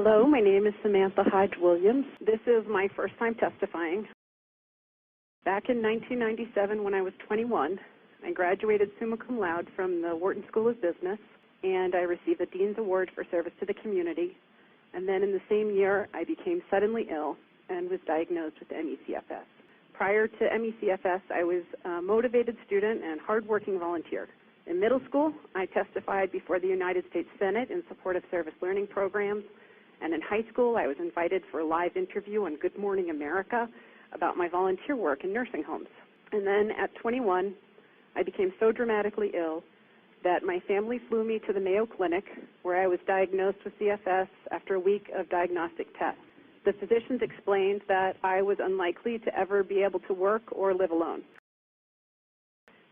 Hello, my name is Samantha Hodge-Williams. This is my first time testifying. Back in 1997, when I was 21, I graduated summa cum laude from the Wharton School of Business, and I received the Dean's Award for Service to the Community. And then in the same year, I became suddenly ill and was diagnosed with ME/CFS. Prior to ME/CFS, I was a motivated student and hardworking volunteer. In middle school, I testified before the United States Senate in support of service learning programs. And in high school, I was invited for a live interview on Good Morning America about my volunteer work in nursing homes. And then at 21, I became so dramatically ill that my family flew me to the Mayo Clinic, where I was diagnosed with CFS after a week of diagnostic tests. The physicians explained that I was unlikely to ever be able to work or live alone.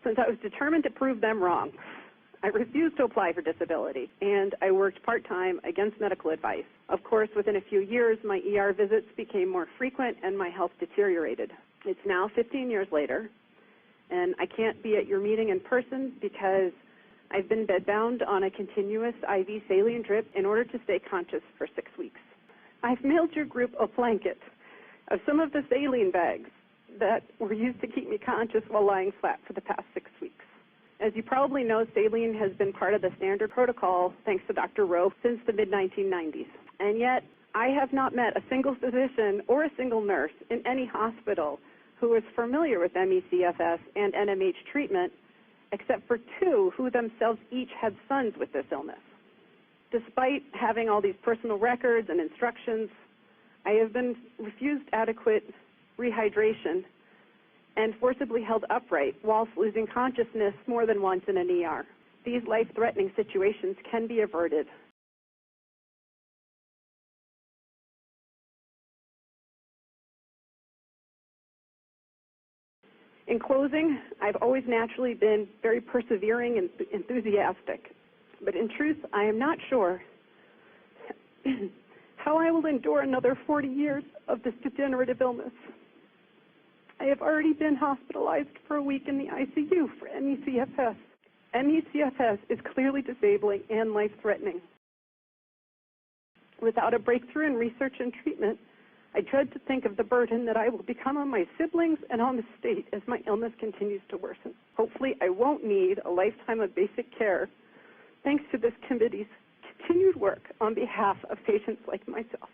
Since I was determined to prove them wrong, I refused to apply for disability, and I worked part-time against medical advice. Of course, within a few years, my ER visits became more frequent and my health deteriorated. It's now 15 years later, and I can't be at your meeting in person because I've been bedbound on a continuous IV saline drip in order to stay conscious for 6 weeks. I've mailed your group a blanket of some of the saline bags that were used to keep me conscious while lying flat for the past 6 weeks. As you probably know, saline has been part of the standard protocol, thanks to Dr. Rowe, since the mid-1990s. And yet, I have not met a single physician or a single nurse in any hospital who is familiar with ME/CFS and NMH treatment, except for 2 who themselves each had sons with this illness. Despite having all these personal records and instructions, I have been refused adequate rehydration and forcibly held upright whilst losing consciousness more than once in an ER. These life-threatening situations can be averted. In closing, I've always naturally been very persevering and enthusiastic, but in truth, I am not sure how I will endure another 40 years of this degenerative illness. I have already been hospitalized for a week in the ICU for ME/CFS. ME/CFS is clearly disabling and life-threatening. Without a breakthrough in research and treatment, I dread to think of the burden that I will become on my siblings and on the state as my illness continues to worsen. Hopefully, I won't need a lifetime of basic care, thanks to this committee's continued work on behalf of patients like myself.